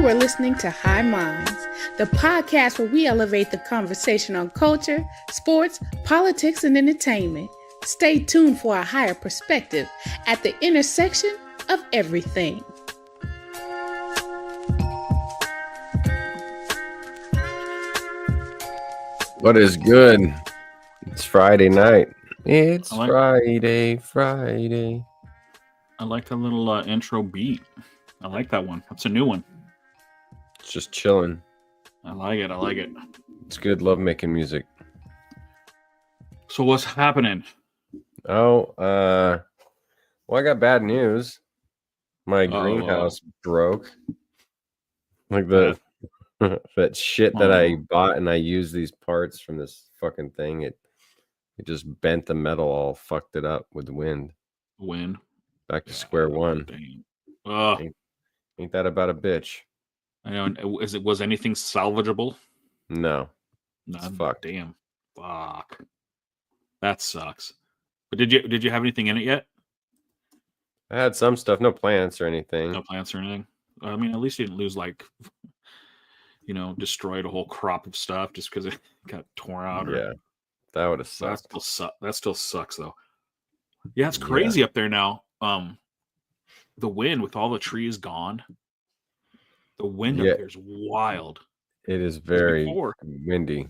You are listening to High Minds, the podcast where we elevate the conversation on culture, sports, politics, and entertainment. Stay tuned for a higher perspective at the intersection of everything. What is good? It's Friday night. It's Friday. I like that little intro beat. I like that one. That's a new one. It's just chilling. I like it. It's good love making music. So what's happening? Oh, well, I got bad news. My greenhouse broke. Like that shit that I bought, and I used these parts from this fucking thing. It just bent the metal, all fucked it up with the wind. Back to square one. Ain't that about a bitch? I know. Was anything salvageable? No. None. Damn. Fuck. That sucks. But did you have anything in it yet? I had some stuff, no plants or anything. No plants or anything. I mean, at least you didn't lose destroyed a whole crop of stuff just because it got torn out. Yeah, that would have sucked. That still sucks though. Yeah, it's crazy up there now. The wind with all the trees gone. The wind up there is wild. It is very windy.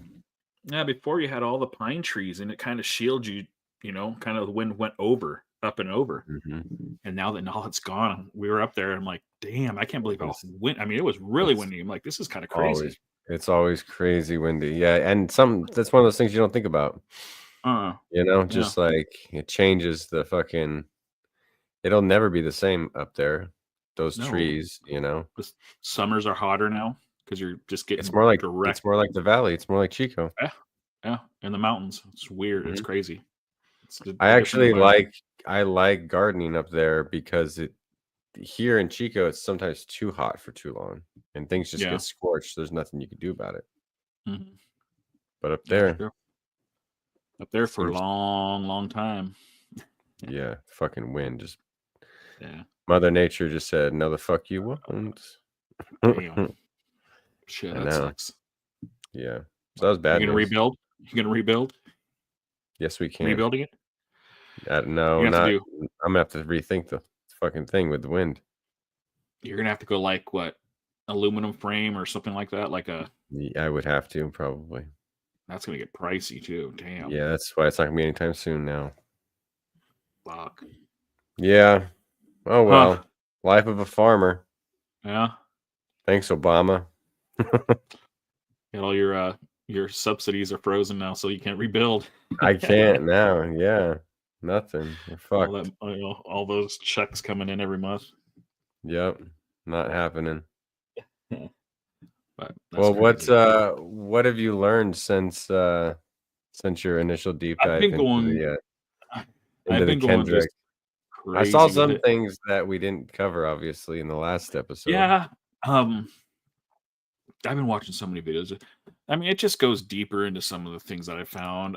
Yeah, before you had all the pine trees and it kind of shielded you, kind of the wind went up and over. Mm-hmm. And now that all it's gone, we were up there and I'm like, damn, I can't believe how wind. I mean, it was really windy. I'm like, this is kind of crazy. It's always crazy windy. Yeah, and that's one of those things you don't think about. Just like it changes the fucking. It'll never be the same up there. Those trees, The summers are hotter now because you're just getting. It's more like direct. It's more like the valley. It's more like Chico. Yeah, in the mountains. It's weird. Mm-hmm. It's crazy. I like gardening up there because here in Chico it's sometimes too hot for too long and things just get scorched. There's nothing you can do about it. Mm-hmm. But up there for a long time. Yeah, fucking wind just. Yeah. Mother Nature just said, "No, the fuck you won't." Damn. Shit, that sucks. Yeah, so that was bad. You gonna rebuild? Yes, we can. Rebuilding it? No, not. I'm gonna have to rethink the fucking thing with the wind. You're gonna have to go like what, aluminum frame or something like that, like a. I would have to probably. That's gonna get pricey too. Damn. Yeah, that's why it's not gonna be anytime soon now. Fuck. Yeah. Oh well. Life of a farmer. Yeah. Thanks, Obama. All your subsidies are frozen now, so you can't rebuild. I can't now. Yeah. Nothing. We're fucked. All those checks coming in every month. Yep. Not happening. But what have you learned since your initial deep dive into the Kendrick? I saw some things that we didn't cover, obviously, in the last episode. Yeah. I've been watching so many videos. I mean, it just goes deeper into some of the things that I found.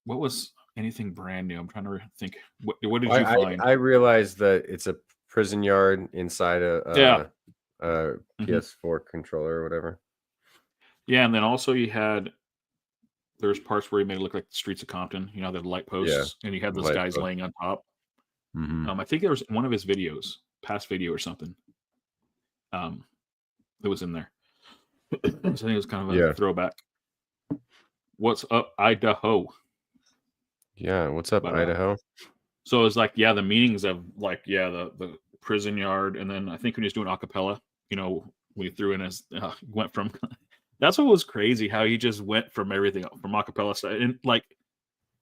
What was anything brand new? I'm trying to think. What did you find? I realized that it's a prison yard inside a PS4 controller or whatever. Yeah, and then also there's parts where he made it look like the streets of Compton. You know, the light posts, and you had those guys laying on top. Mm-hmm. I think there was one of his videos, past video or something. That was in there. So I think it was kind of a throwback. What's up, Idaho? Yeah, what's up, Idaho? So it's like, the meanings of the prison yard, and then I think when he was doing acapella, we threw in his went from. That's what was crazy. How he just went from everything from acapella side and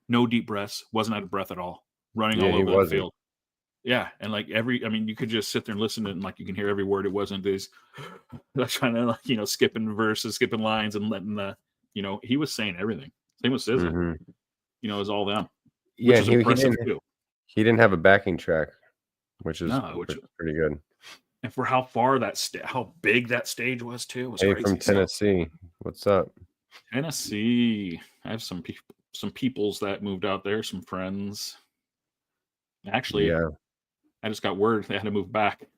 no deep breaths, wasn't out of breath at all, running all over the field. Yeah, and you could just sit there and listen and you can hear every word. It wasn't this trying to skipping verses, skipping lines, and letting he was saying everything. Same with SZA. Mm-hmm. It was all them. Yeah, he didn't have a backing track, which is pretty good. And for how far how big that stage was too. Was crazy. From Tennessee. What's up? Tennessee. I have some peoples that moved out there, some friends. Actually, I just got word they had to move back.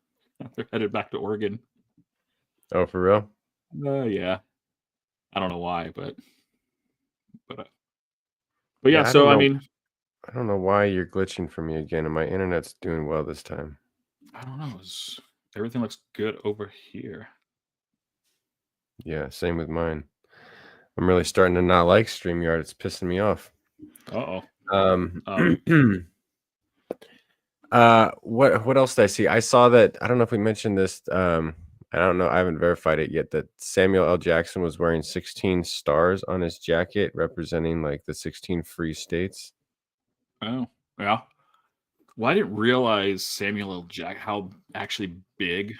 They're headed back to Oregon. Oh, for real? Yeah. I don't know why, but yeah. Yeah, I don't So I know. mean, I don't know why you're glitching for me again, and my internet's doing well this time. I don't know. Everything looks good over here. Yeah, same with mine. I'm really starting to not like StreamYard. It's pissing me off. Uh-oh. What else did I see? I saw that, I don't know if we mentioned this. I don't know. I haven't verified it yet, that Samuel L. Jackson was wearing 16 stars on his jacket, representing like the 16 free states. Oh, yeah. Well, I didn't realize Samuel L. Jack how actually big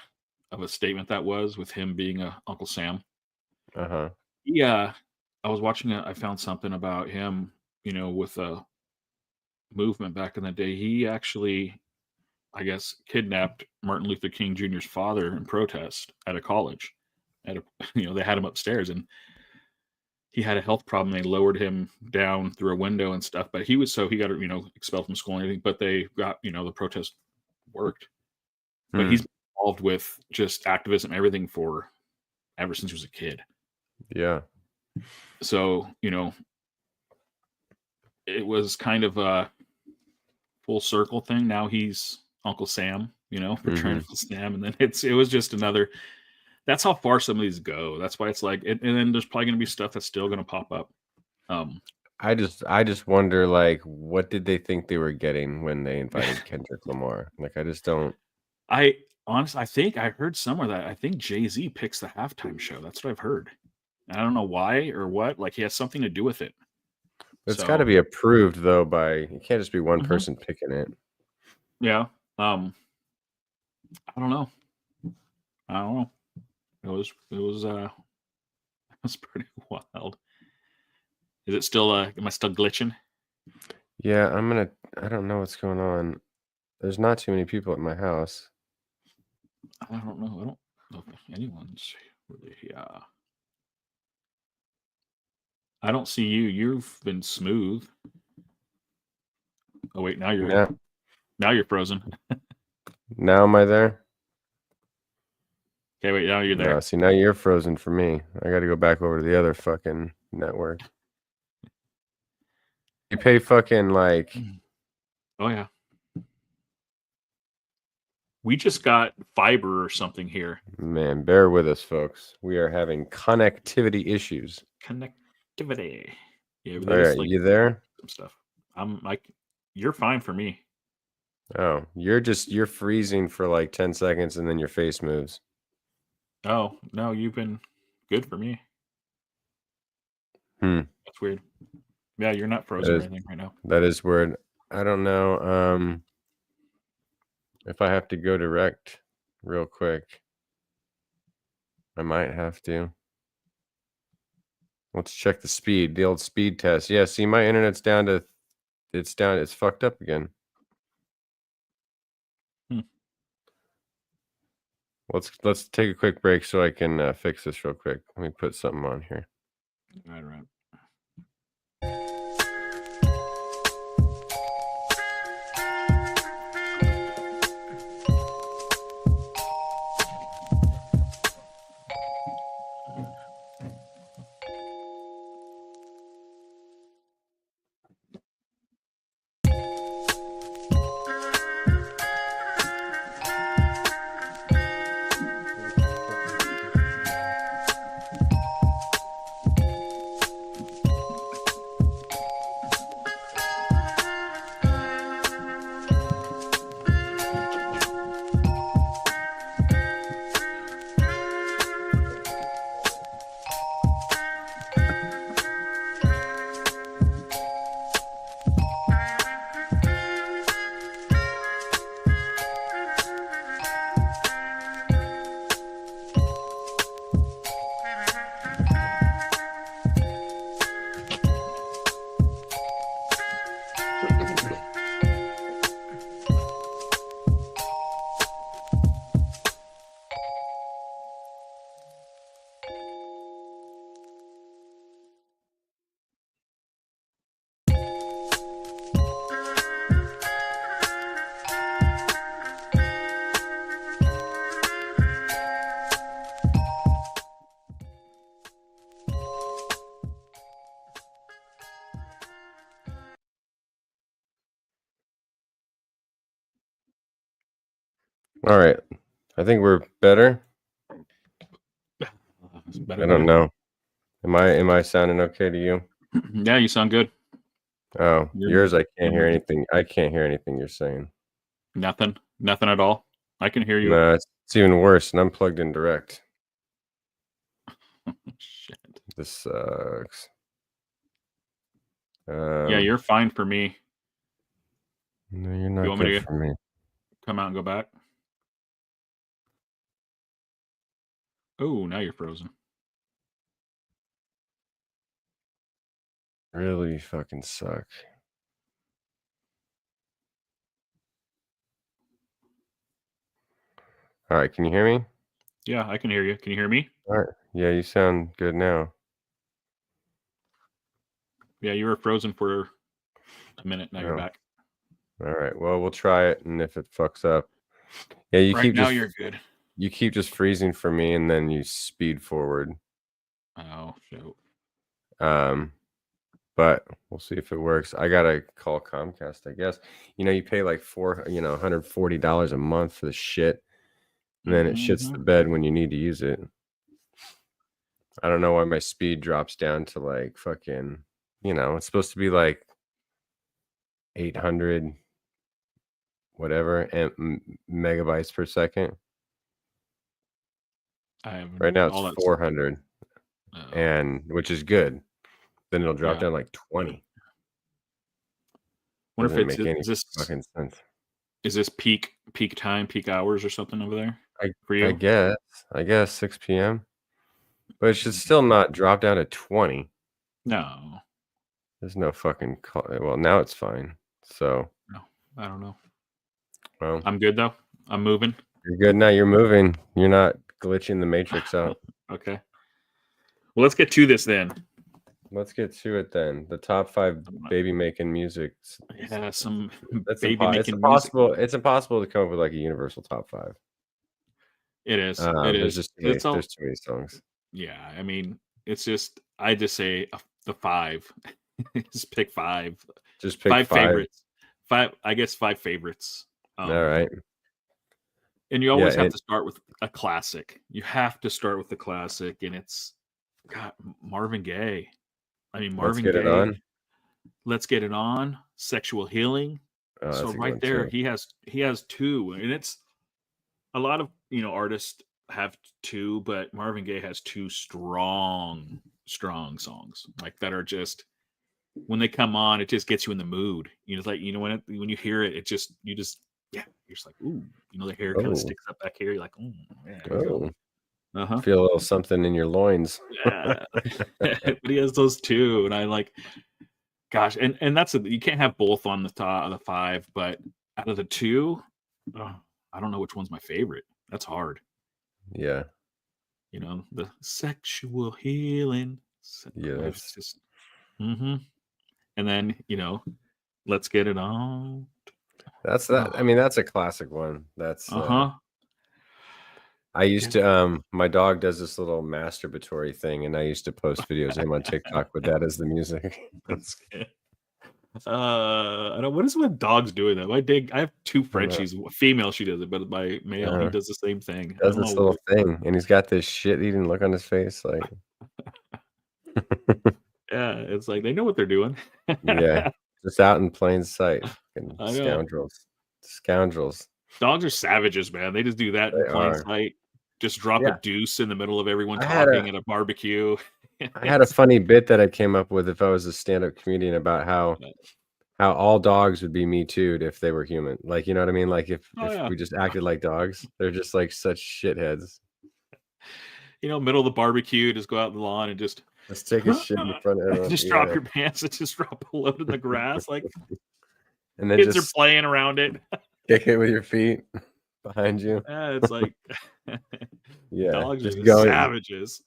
of a statement that was with him being a Uncle Sam. Uh-huh. Yeah, I was watching I found something about him, with a movement back in the day. He actually, I guess, kidnapped Martin Luther King Jr.'s father in protest at a college. They had him upstairs, and he had a health problem. They lowered him down through a window and stuff, but he got expelled from school and everything. But they got the protest worked. But he's involved with just activism, everything ever since he was a kid. Yeah. So it was kind of a full circle thing. Now he's Uncle Sam, portraying Uncle Sam, and then it was just another. That's how far some of these go. That's why it's like, and then there's probably going to be stuff that's still going to pop up. I just wonder, like, what did they think they were getting when they invited Kendrick Lamar? Like, I just don't. I think I heard somewhere that I think Jay-Z picks the halftime show. That's what I've heard. I don't know why or what. Like, he has something to do with it. It's got to be approved though by. It can't just be one person picking it. Yeah. I don't know. It was pretty wild. Is it still am I still glitching? Yeah, I don't know what's going on. There's not too many people at my house. I don't know. I don't know if anyone's really I don't see you. You've been smooth. Oh wait, now you're frozen. Now am I there? Okay, wait, now you're there. No, see, now you're frozen for me. I got to go back over to the other fucking network. You pay fucking like. Oh yeah. We just got fiber or something here. Man, bear with us, folks. We are having connectivity issues. Connectivity. Yeah, all right, like, you there? Some stuff. I'm like, you're fine for me. Oh, you're freezing for like 10 seconds and then your face moves. Oh, no, you've been good for me. That's weird. Yeah, you're not frozen or anything right now. That is weird. I don't know. If I have to go direct real quick, I might have to. Let's check the speed, the old speed test. Yeah, see, my internet's down to, it's fucked up again. Let's take a quick break so I can fix this real quick. Let me put something on here. Right. All right. I think we're better. Better I don't know. Am I sounding okay to you? Yeah, you sound good. Oh, yours I can't hear anything. I can't hear anything you're saying. Nothing at all. I can hear you. No, it's even worse, and I'm plugged in direct. Shit. This sucks. Yeah, you're fine for me. No, you're not good for me. Come out and go back. Oh, now you're frozen. Really fucking suck. All right, can you hear me? Yeah, I can hear you. Can you hear me? All right. Yeah, you sound good now. Yeah, you were frozen for a minute. Now you're back. All right. Well, we'll try it, and if it fucks up, yeah, you keep now you're good. You keep just freezing for me, and then you speed forward. Oh, shoot. But we'll see if it works. I gotta call Comcast, I guess. You pay like $140 a month for the shit, and then it shits the bed when you need to use it. I don't know why my speed drops down to like fucking, it's supposed to be like 800 whatever and megabytes per second. Right now it's 400, and which is good. Then it'll drop down like 20. Wonder if make any fucking sense. Is this peak time, peak hours or something over there for you? I guess 6 p.m. But it should still not drop down to 20. No. There's no fucking call. Well, now it's fine. So no, I don't know. Well, I'm good though. I'm moving. You're good now. You're moving. You're not glitching the matrix out. Okay. Well, let's get to this then. Let's get to it then. The top 5 baby making music. Yeah, some that's baby making music. It's impossible to come up with like a universal top 5. It is. There's just there's too many songs. Yeah, I mean, it's just I just say the 5. Just pick 5. Just pick 5 favorites. 5. I guess 5 favorites. All right. And you always have to start with a classic. You have to start with the classic, and it's Marvin Gaye. I mean, Marvin Gaye. Let's Get It On. Let's Get It On. Sexual Healing. So right there, he has 2, and it's a lot of artists have 2, but Marvin Gaye has 2 strong songs like that are just when they come on, it just gets you in the mood. It's like when you hear it, you're just like, ooh, the hair kind of sticks up back here. You're like, feel a little something in your loins. Yeah. But he has those 2, and I like, gosh, and that's you can't have both on the top of the 5, but out of the 2, I don't know which one's my favorite. That's hard. Yeah. The sexual healing. Yeah, that's just. And then Let's Get It On. That's that. I mean, that's a classic one. That's I used to my dog does this little masturbatory thing, and I used to post videos of him on TikTok with that as the music. I don't. What is it with dogs doing that? I have 2 Frenchies. Female, she does it, but my male, he does the same thing. Does this little thing, and he's got this shit-eating look on his face, like. Yeah, it's like they know what they're doing. Yeah, just out in plain sight. Scoundrels. Dogs are savages, man. They just do that in plain sight. Just drop a deuce in the middle of everyone talking at a barbecue. I had a funny bit that I came up with if I was a stand-up comedian about how all dogs would be Me Too'd if they were human. Like, you know what I mean? Like if we just acted like dogs, they're just like such shitheads. Middle of the barbecue, just go out in the lawn and just take a shit in front of everyone. Just drop your pants and just drop a load in the grass. Like, and then kids are playing around it. Kick it with your feet behind you. It's like, dogs just are savages.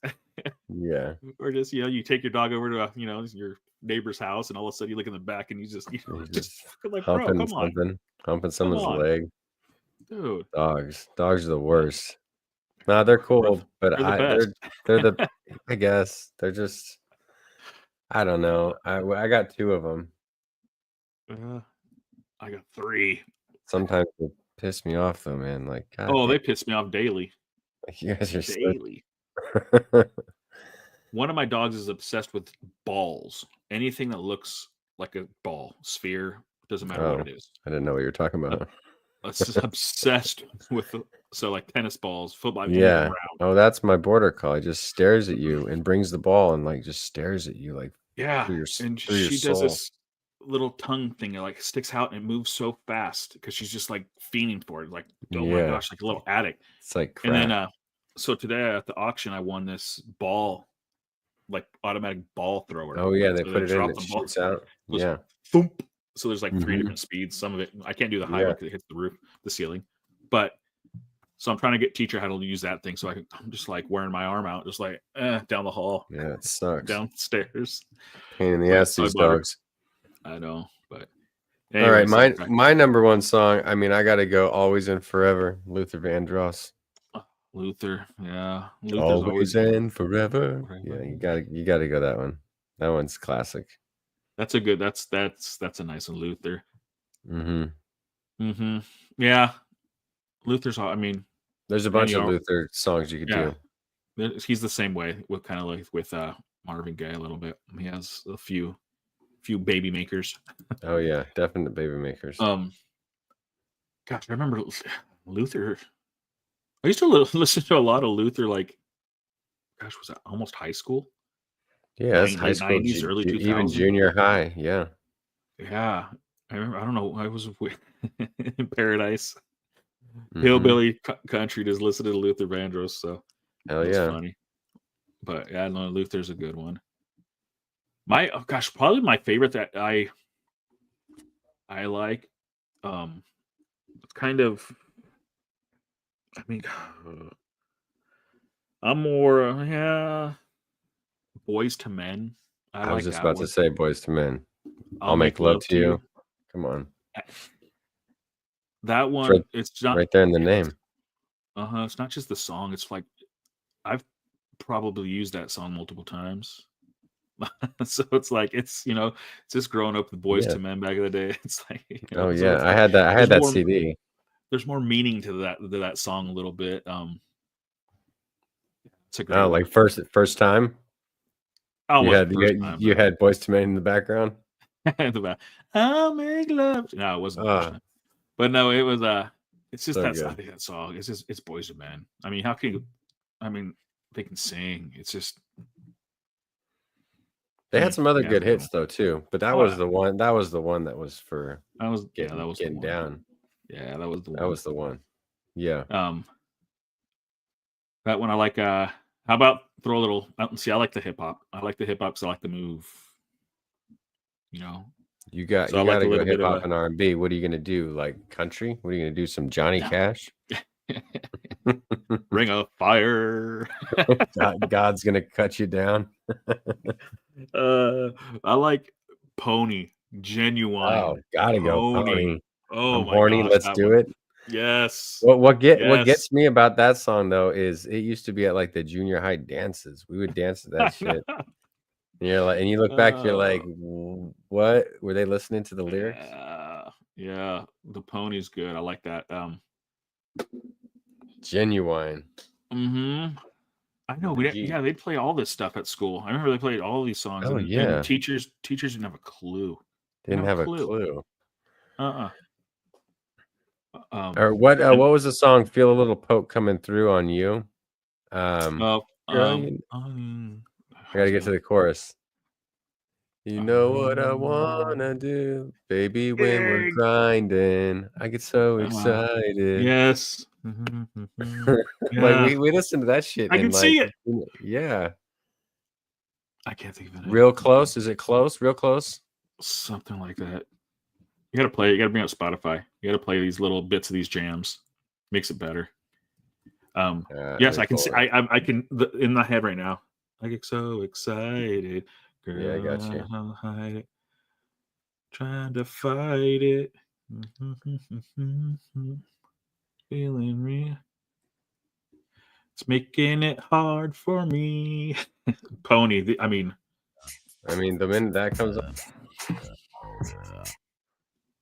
Yeah. Or just, you take your dog over to, your neighbor's house, and all of a sudden you look in the back and you just like, bro, come on. Humping someone's leg. Dude. Dogs are the worst. Nah, they're cool, but they're the I guess they're just, I don't know. I got 2 of them. I got 3. Sometimes they piss me off though, man. Like, God Oh, damn, they piss me off daily. you guys are Daily. One of my dogs is obsessed with balls. Anything that looks like a ball, sphere, doesn't matter what it is. I didn't know what you were talking about. It's just obsessed with like tennis balls, football, anything Yeah. round. Oh, that's my border collie. Just stares at you and brings the ball and like just stares at you like Yeah, through and your she does soul. this little tongue thing that like sticks out and it moves so fast because she's just like fiending for it. Like, oh my gosh, like a little addict. It's like crack. And then so today at the auction I won this ball, like automatic ball thrower. Oh yeah, they So put it in, drop it the ball, shoots out. goes Yeah. thump. So there's like 3 Mhm. different speeds. Some of it I can't do the high Yeah. one because it hits the roof, the ceiling. But so I'm trying to teach her how to use that thing. So I'm just like wearing my arm out, just like down the hall, Yeah, it sucks. downstairs. Pain in the But ass, I these bought her- dogs. I know, but All right, anyway, my number one song. I mean, I gotta go. Always and Forever, Luther Vandross. Luther, yeah, Luther's Always and Forever. Forever. Yeah, you gotta go that one. That one's classic. That's a good. That's a nice one, Luther. Mm-hmm. Yeah, Luther's. I mean, There's a bunch of Luther songs you could do. He's the same way with kind of like with Marvin Gaye a little bit. He has a few baby makers. Oh yeah, definite baby makers. Gosh, I remember Luther. I used to listen to a lot of Luther. Like, gosh, was that almost high school? Yeah, that's high school, 90s, early 2000s, even junior high. Yeah. Yeah, I remember. I don't know. I was in Paradise. Mhm. Hillbilly country, just listen to Luther Vandross. So Hell that's yeah. funny. But yeah, no, Luther's a good one. Probably my favorite that I like. It's kind of. I mean, I'm more Boys to Men. I like was just that about one. to say Boys to Men. I'll make love to you. Come on. That one, it's not right there in the name. It's not just the song. It's like I've probably used that song multiple times. So it's like it's just growing up with Boys to Men back in the day. It's like Oh so yeah, it's I like, had that more, CD. There's more meaning to that song a little bit. It's a great one. Like first time. You had Boys to Men in the background. I'll make love. No, it wasn't the first time. But no, it was it's just I think that song. It's Boys to Men. I mean, how can you? I mean, they can sing. It's just they had some other good hits though too. But that was the one. That was the one that was for. That was getting down. Yeah, that was the one. That was the one. Yeah. That one I like. How about throw a little? See, I like the hip hop. I like the hip hop because I like the move. You got to go hip hop and R&B. What are you gonna do? Like country? What are you gonna do? Some Johnny Cash? Ring of Fire. God's gonna cut you down. I like Pony. Genuine. Oh, gotta go Pony. Oh, I'm horny. gosh, let's do it. Yes. What gets me about that song though is it used to be at like the junior high dances. We would dance to that shit. And you're like, and you look back, you're like, what? Were they listening to the lyrics? Yeah. The Pony's good. I like that. Genuine. Mm-hmm. I know. They'd play all this stuff at school. I remember they played all these songs. Oh, yeah. And teachers didn't have a clue. Didn't have a clue. Or what was the song? Feel a Little Poke Coming Through on You. I gotta get to the chorus. You know what I wanna do, baby, when we're grinding. I get so excited. Yes. Like we listen to that shit. I can see it. Yeah. I can't think of it. Real Close? Is it close? Real Close? Something like that. You gotta play. You gotta bring up Spotify. You gotta play these little bits of these jams. Makes it better. Yes, I can see. I can in my head right now. I get so excited. Girl, yeah, I got you. I'll hide it. Trying to fight it. Feeling real. It's making it hard for me. Pony. I mean, the minute that comes on.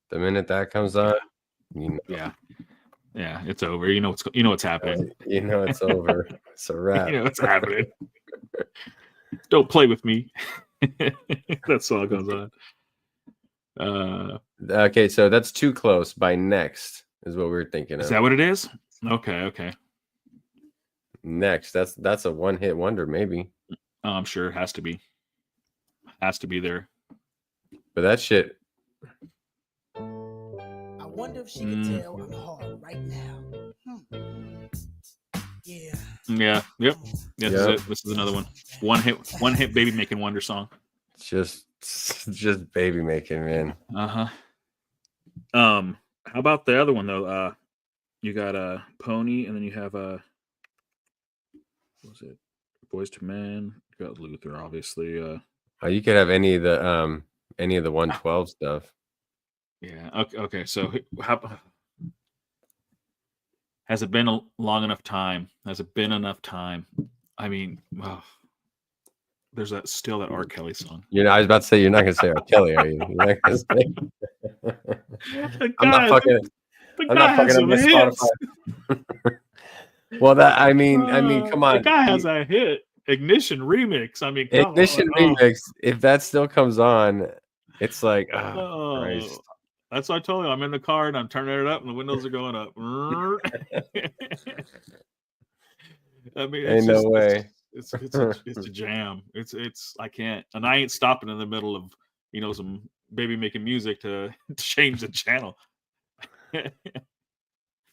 The minute that comes on, yeah. Yeah, it's over. You know what's happening. You know it's over. It's a wrap. You know what's happening. Don't play with me. That song goes on. Okay, so that's Too Close by Next is what we were thinking of. Is that what it is? Okay. Next, that's a one-hit wonder, maybe. I'm sure it has to be. Has to be there. But that shit. I wonder if she can tell I'm hard right now. Yeah. Yeah. Yep. This is it. This is another one. One hit baby making wonder song. Just baby making, man. How about the other one though? You got a Pony, and then you have what was it? Boys to Men. You got Luther, obviously. You could have any of the 112 stuff. Yeah. Okay. So has it been a long enough time? Has it been enough time? I mean, there's that R. Kelly song. I was about to say you're not gonna say R. Kelly, are you? You're not gonna say... I'm not fucking up my Spotify. Well, I mean, come on. The guy has a hit. Ignition remix. I mean, Ignition remix. If that still comes on, it's like, oh, Christ. That's what I told you. I'm in the car and I'm turning it up, and the windows are going up. I mean, ain't no way. It's a jam. It's I can't, and I ain't stopping in the middle of some baby making music to change the channel.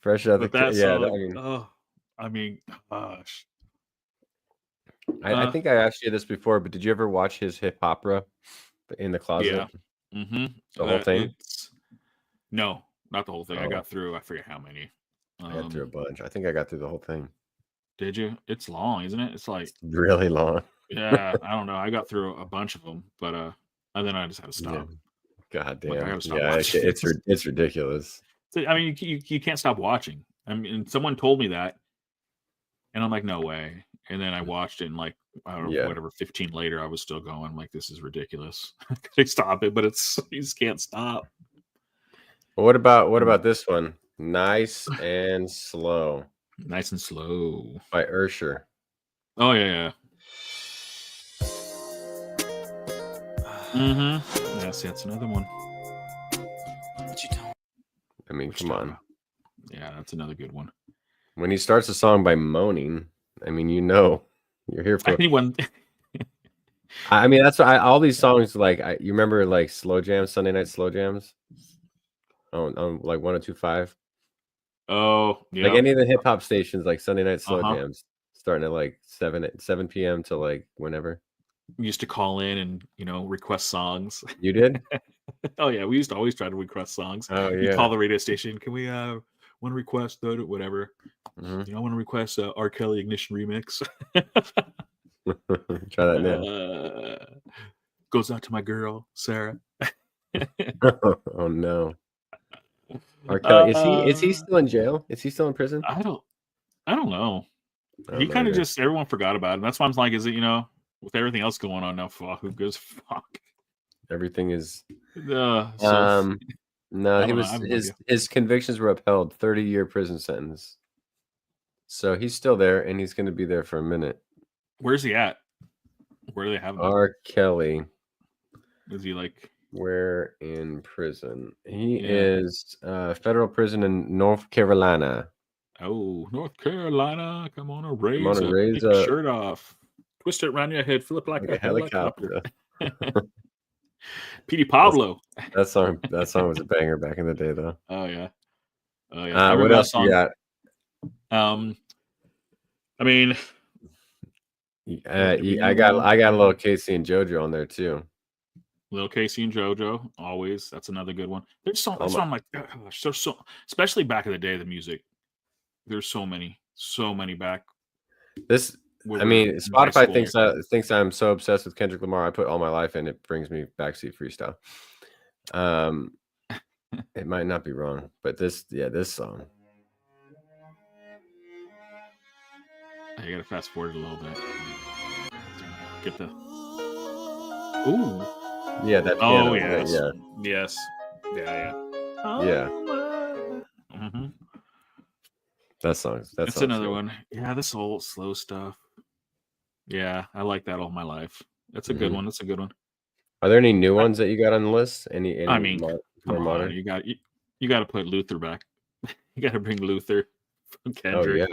Fresh out the song, I mean, gosh. I think I asked you this before, but did you ever watch his hip opera in the closet? Yeah. The whole thing? No, not the whole thing. I got through, I forget how many. I got through a bunch. I think I got through the whole thing. Did you? It's long, isn't it? It's like really long. Yeah, I don't know. I got through a bunch of them, but and then I just had to stop. Yeah. God damn. Like, I gotta stop yeah, watching. it's ridiculous. I mean, you can't stop watching. I mean, someone told me that, and I'm like, no way. And then I watched it, and like, I don't know, whatever, 15 later, I was still going. I'm like, this is ridiculous. I stop it, but you just can't stop. Well, what about this one? Nice and Slow. Nice and Slow by Ursher. Oh yeah. Yes, that's another one. What you talking? I mean, come on. Yeah, that's another good one. When he starts a song by moaning, I mean, you're here for anyone. I mean, that's why all these songs, like, you remember like slow jams, Sunday night slow jams? On like 102.5. Oh, yeah. Like any of the hip hop stations, like Sunday night slow jams, starting at like 7 p.m. to like whenever. We used to call in and request songs. You did? Oh yeah, we used to always try to request songs. Oh yeah. You call the radio station. Can we want to request whatever? I want to request R. Kelly Ignition remix. Try that now. Goes out to my girl Sarah. Oh no. R. Kelly, is he still in jail? Is he still in prison? I don't know. He kind of just everyone forgot about him. That's why I'm like, is it with everything else going on now? Fuck, who gives a fuck? Everything is. No, his convictions were upheld. 30-year prison sentence. So he's still there, and he's going to be there for a minute. Where's he at? Where do they have him? R. Kelly. Is he like? Where in prison? He is federal prison in North Carolina. Oh, North Carolina! Come on, raise a shirt off, twist it around your head, flip like a helicopter. Petey Pablo. That song was a banger back in the day, though. Oh yeah. What else you got? I mean, I got a little Casey and JoJo on there too. Little Casey and JoJo, always. That's another good one. There's so I'm like, gosh, there's so, especially back in the day, the music. There's so many back. I mean, Spotify thinks I'm so obsessed with Kendrick Lamar. I put All My Life in. It brings me Backseat Freestyle. It might not be wrong, but this song. You gotta fast forward a little bit. Get the. Ooh. Yeah, that piano. Oh yes. Yeah. Yes. Yeah. Yeah. That's another one. Yeah, this old slow stuff. Yeah, I like that all my life. That's a good one. That's a good one. Are there any new ones that you got on the list? Any I mean, more come on, modern? you got to put Luther back. You got to bring Luther from Oh Kendrick.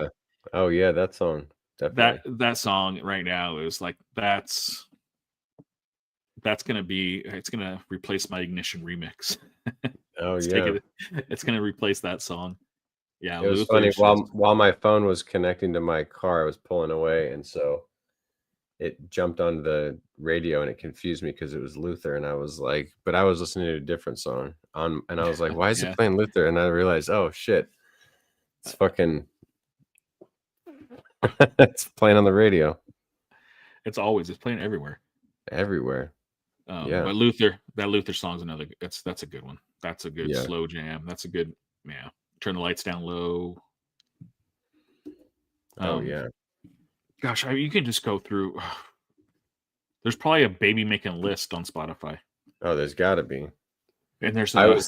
yeah, that song definitely. That song right now is like that's it's gonna replace my Ignition remix. Oh It's yeah. it's gonna replace that song. Yeah, It was Luther. funny while my phone was connecting to my car, I was pulling away, and so it jumped on the radio and it confused me because it was Luther, and I was like, but I was listening to a different song and I was like, why is it playing Luther? And I realized, oh shit, it's fucking it's playing on the radio. It's playing everywhere. Yeah. But that Luther song's another. That's a good one. That's a good slow jam. That's a good Turn the lights down low. Oh yeah. Gosh, you can just go through. There's probably a baby making list on Spotify. Oh, there's got to be. And there's I like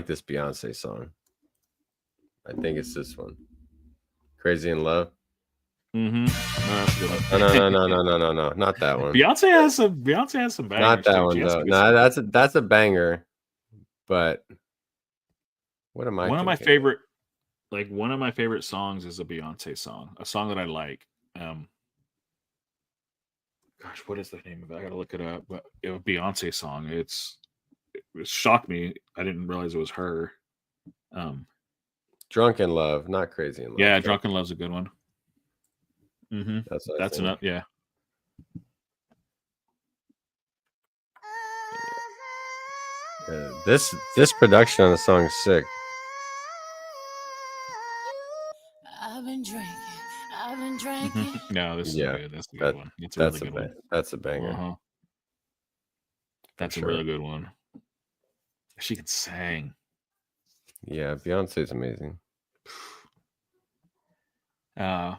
this Beyonce song. I think it's this one, Crazy in Love. No, that's a good one. No, not that one. Beyonce has some bangers. Not that one though. No, that's a banger. But what am I? One of my favorite songs is a Beyonce song, a song that I like. Gosh, what is the name of it? I gotta look it up. But it was a Beyonce song. It shocked me. I didn't realize it was her. Drunk in Love, not Crazy in Love. Yeah, Drunk in Love's a good one. That's enough. Yeah. This production on the song is sick. I've been drinking. No, this is good. That's a good one. It's a really good one. That's a banger. That's a really good one. She can sing. Yeah, Beyonce's amazing. Did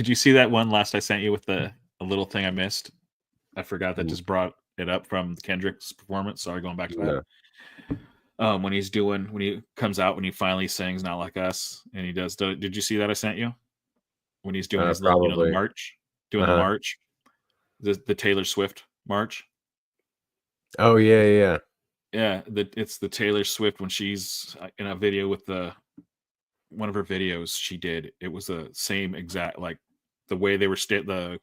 you see that one last I sent you with a little thing I missed? I forgot that just brought it up from Kendrick's performance. Sorry, going back to that. When he comes out, when he finally sings "Not Like Us," and he does. Did you see that I sent you? When he's doing his the march, the march, the Taylor Swift march. Oh yeah. It's the Taylor Swift when she's in a video with one of her videos she did. It was the same exact, like the way they were standing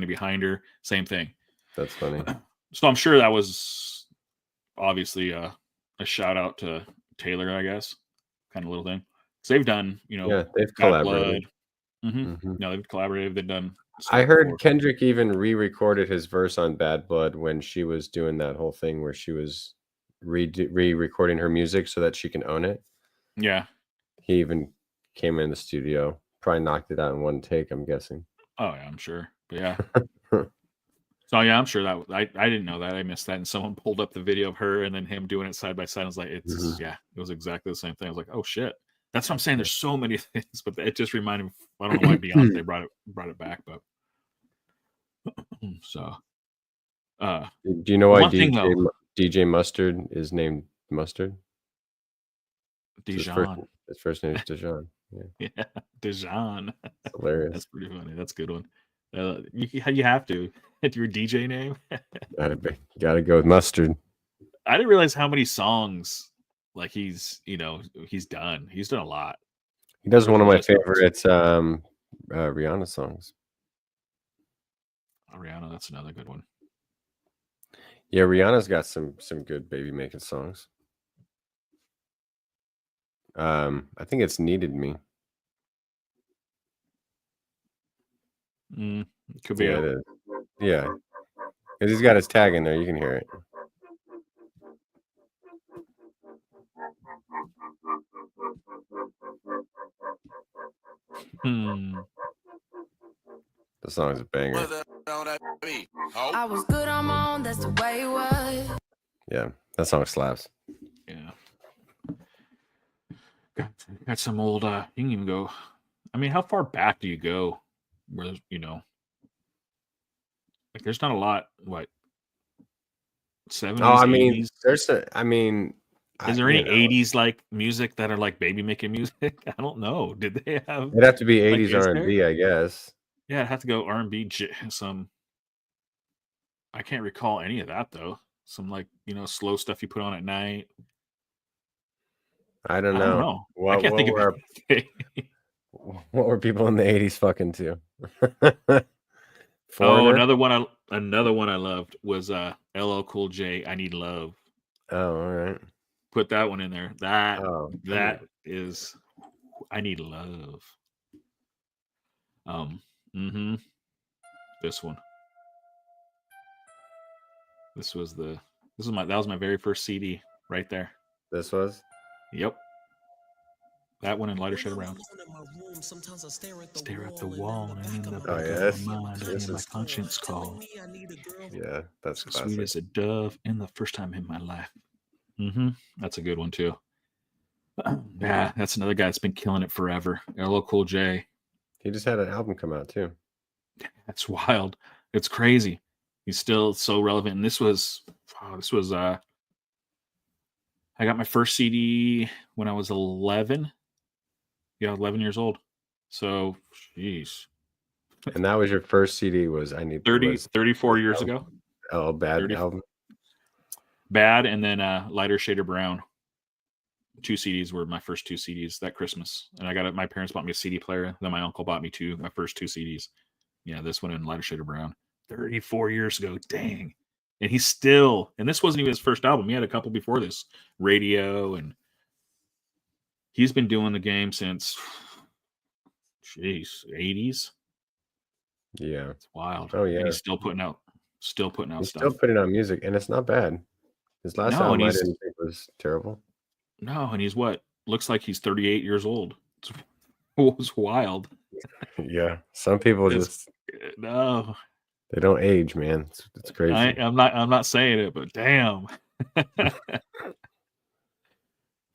behind her, same thing. That's funny. So I'm sure that was obviously a shout out to Taylor, I guess, kind of little thing. Because they've done, they've collaborated. No, they've collaborated. They've done. I heard Kendrick even re-recorded his verse on Bad Blood when she was doing that whole thing where she was re-recording her music so that she can own it. Yeah. He even came in the studio, probably knocked it out in one take, I'm guessing. Oh yeah, I'm sure. But yeah. So yeah, I'm sure that I didn't know that. I missed that. And someone pulled up the video of her and then him doing it side by side. I was like, it was exactly the same thing. I was like, oh shit. That's what I'm saying. There's so many things, but it just reminded me. I don't know why Beyonce brought it back, but so. Do you know why DJ Mustard is named Mustard? Dijon. His first name is Dijon. Yeah, Dijon. Hilarious. That's pretty funny. That's a good one. You have to. It's your DJ name. Gotta go with Mustard. I didn't realize how many songs like he's done. He's done a lot. He does one of my favorites Rihanna songs. Rihanna, that's another good one. Yeah, Rihanna's got some good baby making songs. I think it's Needed Me. Could be. Yeah, it is. Yeah, because he's got his tag in there. You can hear it. The song's a banger. I was good on my own, that's the way it was. Yeah, that song slaps. Yeah. Got some old you can even go. I mean, how far back do you go? Where like there's not a lot. What 70s? Oh, I mean, 80s? Is there any 80s like music that are like baby making music? I don't know. Did they have It'd have to be like 80s is there? R&B, I guess. Yeah, I have to go R&B some I can't recall any of that though. Some like, slow stuff you put on at night. I don't I don't know. know. I What can't think of were anything. what were people in the 80s fucking to? Oh, Foreigner? another one I loved was LL Cool J, I Need Love. Oh, all right. Put that one in there. That Oh, is I Need Love. Mhm. This one. That was my very first CD right there. this was? Yep. That one and Lighter Shade Around. Sometimes I stare at Stare at the wall and in the Oh, back yeah, of my mind, I this hear my is- conscience call. Yeah, that's So classic. sweet as a dove in the first time in my life. That's a good one too. Yeah, that's another guy that's been killing it forever. LL Cool J. He just had an album come out too. That's wild. It's crazy. He's still so relevant. And I got my first CD when I was 11. Yeah, 11 years old. So, jeez. And that was your first CD was 34 years ago. Oh, Bad 30 album. Bad, and then Lighter Shade of Brown. 2 CDs were my first 2 CDs that Christmas. And I got it. My parents bought me a CD player. Then my uncle bought me my first 2 CDs. Yeah, this one and Lighter Shade of Brown. 34 years ago. Dang. And he's still, and this wasn't even his first album. He had a couple before this. Radio, and he's been doing the game since, 80s. Yeah. It's wild. Oh, yeah. And he's still putting out He's stuff. still putting out music, and it's not bad. His last No, and album I he's- didn't think was terrible. No, and he's looks like he's 38 years old. It was wild. Yeah. Some people No, they don't age, man. It's crazy. I'm not saying it, but damn. It's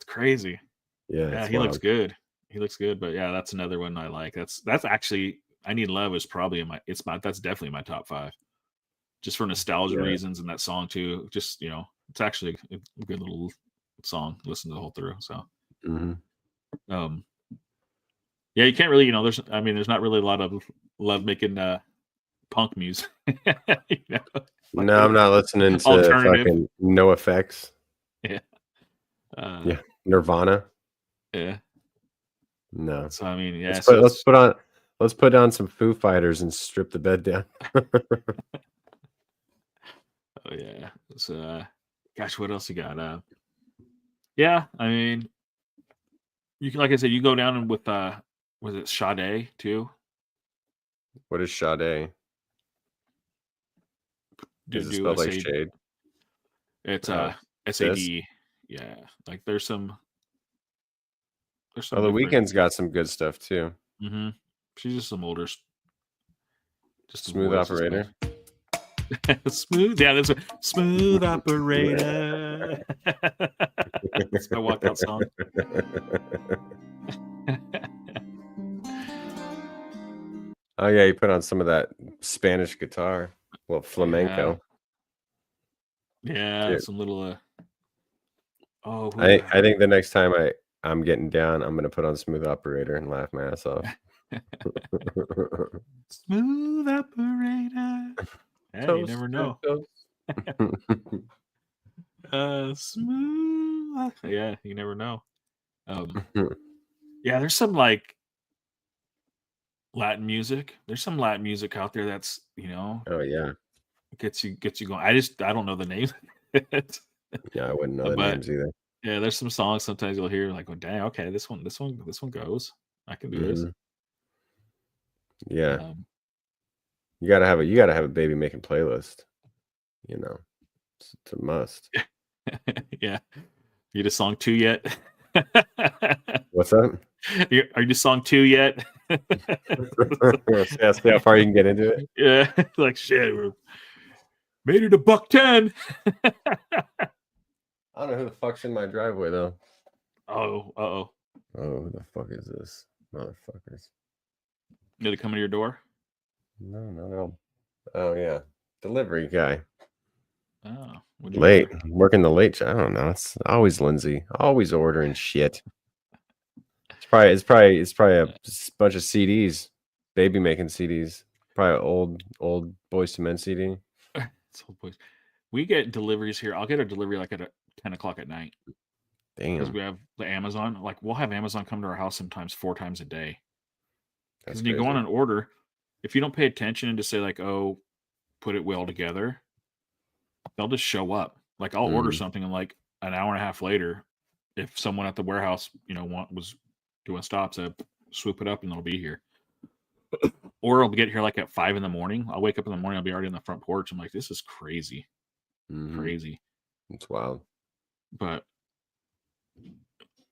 crazy. Yeah, Yeah, it's he looks wild. good. He looks good, but yeah, that's another one I like. That's actually I Need Love is probably that's definitely my top 5. Just for nostalgia reasons, and that song too. Just, it's actually a good little song. Listen to the whole through. So yeah, you can't really, there's not really a lot of love making punk music. No, I'm not listening to alternative. fucking No Effects. Yeah. Yeah. Nirvana. Yeah. No. So I mean, yeah. Let's put on some Foo Fighters and strip the bed down. Oh yeah. So gosh, what else you got? Yeah, I mean, like I said, you go down and with was it Sade too? What is Sade? Is it spelled like shade? It's SAD. Yeah, like there's some. Oh, The Weeknd's got some good stuff too. She's just some older. Just Smooth Operator. Smooth, yeah, that's a Smooth Operator. That's my walkout song. Oh yeah, you put on some of that Spanish guitar, well, flamenco. Yeah, some little. I think the next time I'm getting down, I'm gonna put on Smooth Operator and laugh my ass off. Smooth Operator. Yeah, you never know. Smooth. Yeah, you never know. Yeah, there's some like Latin music. There's some Latin music out there that's, Oh yeah, gets you going. I don't know the name. Yeah, I wouldn't know the names either. Yeah, there's some songs sometimes you'll hear like, oh dang, okay, this one goes. I can do this. Yeah. You gotta have a baby making playlist. It's a must. Yeah. You to song 2 yet? What's up? Are you to song 2 yet? See how far you can get into it. Yeah, like shit. We made it a $1.10. I don't know who the fuck's in my driveway though. Oh, oh, who the fuck is this, motherfuckers? Did it come to your door? No, not at all. Oh yeah, delivery guy. Oh, what'd you Late. order? Working the late. I don't know. It's always Lindsay. Always ordering shit. It's probably a bunch of CDs. Baby making CDs. Probably old Boys to Men CD. It's old boys. We get deliveries here. I'll get a delivery like at 10 o'clock at night because Damn. we have the Amazon. Like we'll have Amazon come to our house sometimes 4 times a day. Because That's when you go on crazy. an order, if you don't pay attention and just say like, "Oh, put it well together," they'll just show up. Like I'll order Mhm. something and like an hour and a half later, if someone at the warehouse, was doing stops, swoop it up and they'll be here. Or I'll get here like at 5 in the morning. I'll wake up in the morning, I'll be already on the front porch. I'm like, this is crazy, Mhm. crazy. It's wild. But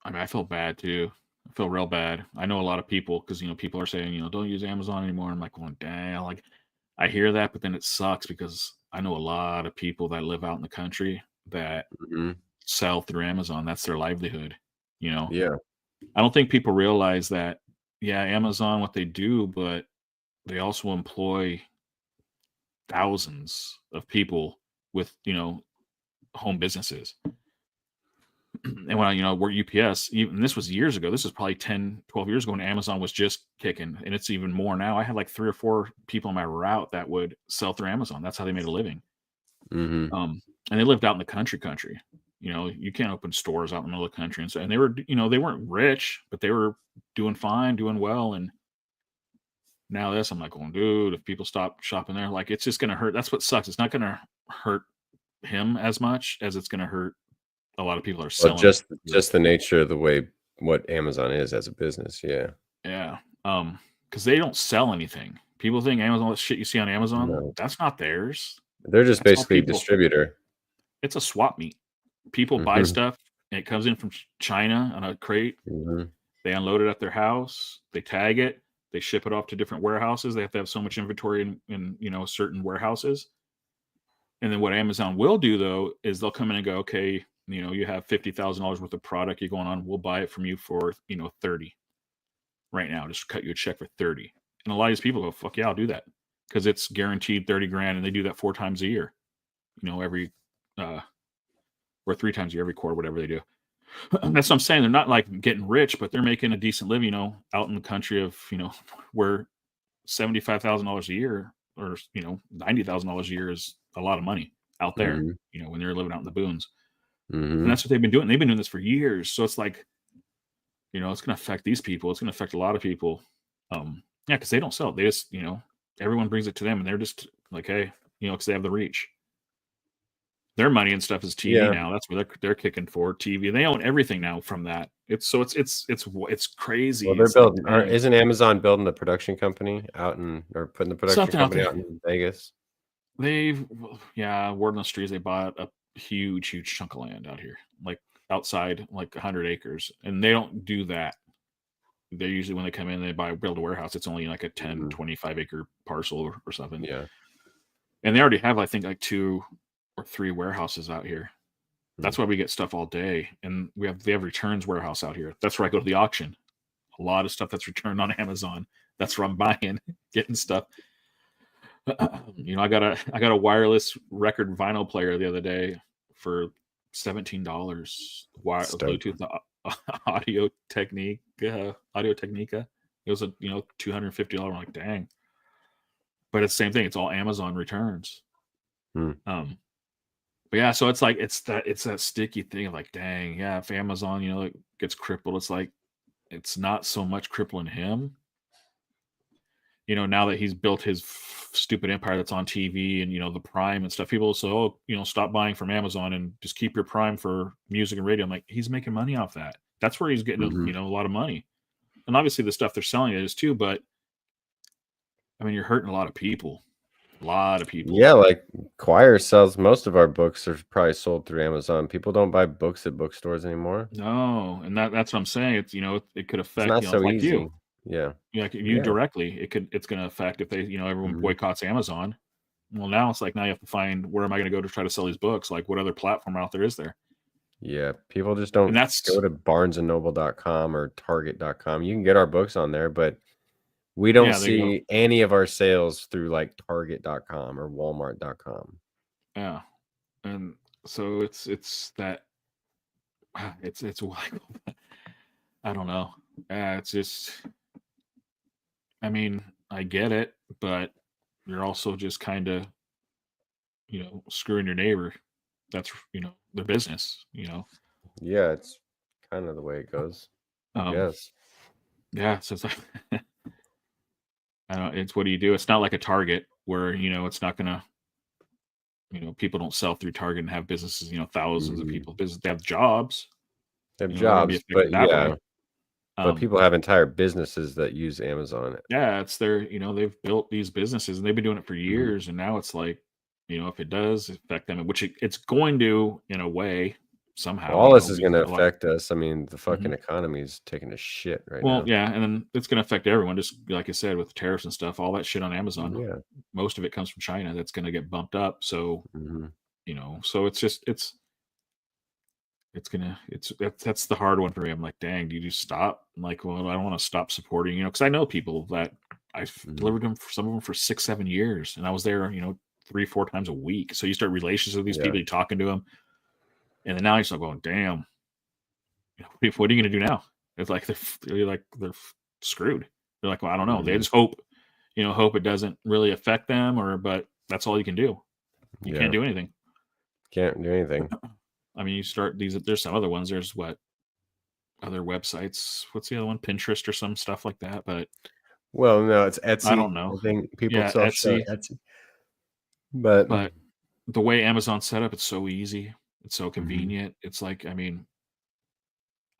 I mean, I feel bad too. I feel real bad. I know a lot of people because people are saying don't use Amazon anymore. I'm like, going, dang, like I hear that, but then it sucks because I know a lot of people that live out in the country that Mhm. sell through Amazon. That's their livelihood. Yeah. I don't think people realize that. Yeah, Amazon, what they do, but they also employ thousands of people with home businesses. And when I work UPS, even this was years ago, this was probably 10, 12 years ago when Amazon was just kicking, and it's even more now. I had like 3 or 4 people on my route that would sell through Amazon. That's how they made a living. Mhm. And they lived out in the country. You can't open stores out in the middle of the country. And they were, they weren't rich, but they were doing fine, doing well. And now this, I'm like, going, dude, if people stop shopping there, like it's just going to hurt. That's what sucks. It's not going to hurt him as much as it's going to hurt a lot of people that are Well, selling. just the nature of the way what Amazon is as a business. Yeah. Yeah. Because they don't sell anything. People think Amazon, the shit you see on Amazon, No. that's not theirs. They're just That's all basically a people. distributor. It's a swap meet. People buy Mhm. stuff and it comes in from China on a crate. Mhm. They unload it at their house. They tag it. They ship it off to different warehouses. They have to have so much inventory in certain warehouses. And then what Amazon will do though is they'll come in and go, okay, you have $50,000 worth of product you're going on. We'll buy it from you for 30 right now. Just cut you a check for 30. And a lot of these people go, fuck yeah, I'll do that because it's guaranteed 30 grand, and they do that 4 times a year. Every or 3 times a year, every quarter, whatever they do. That's what I'm saying. They're not like getting rich, but they're making a decent living, out in the country of, where $75,000 a year or, $90,000 a year is a lot of money out there, Mhm. when they're living out in the boons. And Mhm. that's what they've been doing. They've been doing this for years. So it's like, it's going to affect these people. It's going to affect a lot of people. Yeah, because they don't sell it. They just, everyone brings it to them and they're just like, hey, because they have the reach. Their money and stuff is TV Yeah. now. That's where they're kicking for TV. They own everything now from that. It's crazy. Well, they're It's like, building. dang. Isn't Amazon building the production company out in, or putting the production Something out company there. out in Vegas? Word on the streets, they bought a huge chunk of land out here, like outside, like 100 acres. And they don't do that. They usually, when they come in, they build a warehouse. It's only like a 10, Mhm. 25 acre parcel or something. Yeah. And they already have, I think, like 2 or 3 warehouses out here. That's Mhm. why we get stuff all day. And they have returns warehouse out here. That's where I go to the auction. A lot of stuff that's returned on Amazon. That's where I'm buying, getting stuff. I got a wireless record vinyl player the other day for $17. Stoked. Bluetooth Audio Technica. It was a $250. I'm like, dang. But it's the same thing. It's all Amazon returns. Hmm. But yeah, so it's like it's that sticky thing of like, dang, yeah, if Amazon, it gets crippled, it's like it's not so much crippling him. Now that he's built his stupid empire that's on TV and the Prime and stuff, people say, oh, stop buying from Amazon and just keep your Prime for music and radio. I'm like, he's making money off that. That's where he's getting Mhm. a lot of money. And obviously the stuff they're selling it is too, but I mean, you're hurting a lot of people. A lot of people. Yeah, like Choir sells most of our books are probably sold through Amazon. People don't buy books at bookstores anymore. No, and that's what I'm saying. It's it could It's affect not so like you. easy. Yeah. Like you Yeah. directly, it's going to affect if they everyone Mhm. boycotts Amazon. Well, now it's like now you have to find where am I going to go to try to sell these books? Like what other platform out there is there? Yeah. People just And don't that's go to barnesandnoble.com or target.com. You can get our books on there, but we don't yeah, they go. see any of our sales through like target.com or walmart.com. Yeah. And so it's that it's like I don't know. It's just, I mean, I get it, but you're also just kind of, screwing your neighbor. That's, their business, Yeah, it's kind of the way it goes, I Um, guess. yeah. So it's like, I don't, it's, what do you do? It's not like a Target where, it's not going to, people don't sell through Target and have businesses, thousands of Mhm. people, business, they have jobs, They have they're going to be jobs, but affected that way. but people have entire businesses that use Amazon. Yeah, it's their, they've built these businesses and they've been doing it for Mhm. years. And now it's like, if it does affect them, which it's going to, in a way, somehow, All this is because going to a lot. affect us. I mean, the fucking Mhm. economy is taking a shit right Well, now. yeah, and then it's going to affect everyone. Just like I said, with tariffs and stuff, all that shit on Amazon, Yeah. most of it comes from China. That's going to get bumped up. So, Mhm. so it's just that's the hard one for me. I'm like, dang, do you just stop? I'm like, well, I don't want to stop supporting, because I know people that I've Mhm. delivered them for some of them for 6-7 years, and I was there, 3-4 times a week. So you start relationships with these Yeah. people, you're talking to them, and then now you're still going, damn, what are you going to do now? It's like they're screwed. They're like, well, I don't know. They Mhm. just hope it doesn't really affect them, but that's all you can do. You Yeah. can't do anything. Can't do anything. I mean, you start these. There's some other ones. There's other websites. What's the other one? Pinterest or some stuff like that. But Well, no, it's I Etsy. don't know. I think people Yeah, sell shit Etsy. on Etsy. But But the way Amazon's set up, it's so easy. It's so Mhm. convenient. It's like, I mean,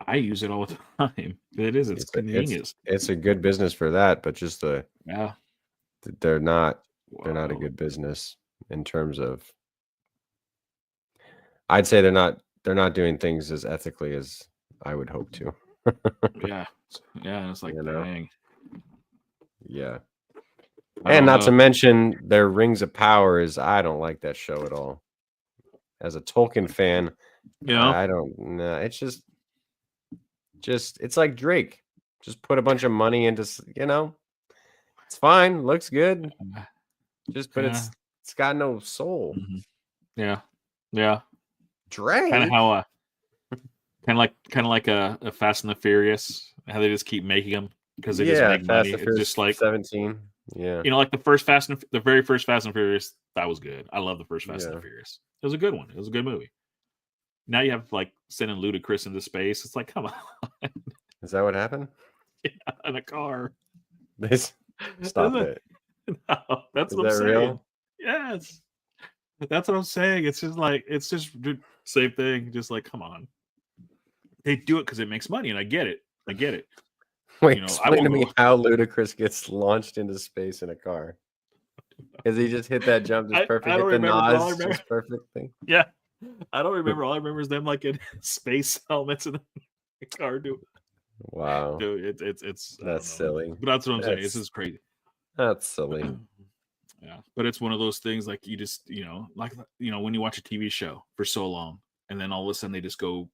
I use it all the time. It's it's convenience. it's a good business for that, but just Yeah. they're not a Wow. good business in terms of, I'd say they're not doing things as ethically as I would hope to. Yeah. Yeah. It's like, You know? dang. Yeah. I And don't not to know. mention their Rings of Power I don't like that show at all. As a Tolkien fan, I don't know. It's just it's like Drake. Just put a bunch of money into, it's fine, looks good. But Yeah. it's got no soul. Mhm. Yeah. Yeah. Drake. Kind of how kind of like a Fast and the Furious, how they just keep making them because they just Yeah, make money. Fast and It's Furious just like, 17. Yeah. like the very first Fast and Furious, that was good. I love the first Fast and Yeah. the Furious. It was a good one. It was a good movie. Now you have like sending Ludacris into space. It's like, come on. Is that what happened? Yeah, in a car. Stop Isn't it. No, that's Is what I'm that saying. real? Yes. That's what I'm saying. It's just like, it's just the same thing. Just like, come on. They do it because it makes money, and I get it. I get it. Wait, I explain to will me go. how Ludacris gets launched into space in a car. Because he just hit that jump just perfect. I don't Hit the remember. All I Nas remember, just perfect thing. yeah, I don't remember. All I remember is them like in space helmets in the car. Wow. Dude, it's I That's don't know. silly. But that's what I'm saying. This is crazy. That's silly. Yeah, but it's one of those things like you just like when you watch a TV show for so long, and then all of a sudden they just go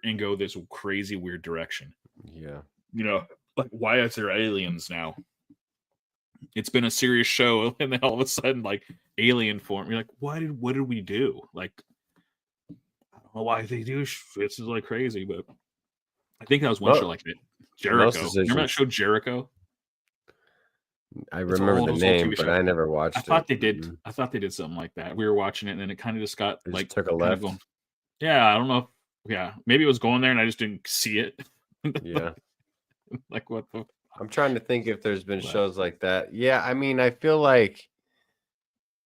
and go this crazy weird direction. Yeah. Like, why is there aliens now? It's been a serious show, and then all of a sudden, like, alien form. You're like, what did we do? Like, I don't know why they do. This is like crazy, but I think that was one show like that. Jericho. Remember that show Jericho? I remember the name, but I never watched it. I thought they did. I thought they did something like that. We were watching it, and then it kind of just got like took a left. Going, yeah, I don't know. Yeah, maybe it was going there, and I just didn't see it. Yeah. Like, what the? I'm trying to think if there's been shows like that. Yeah, I mean, I feel like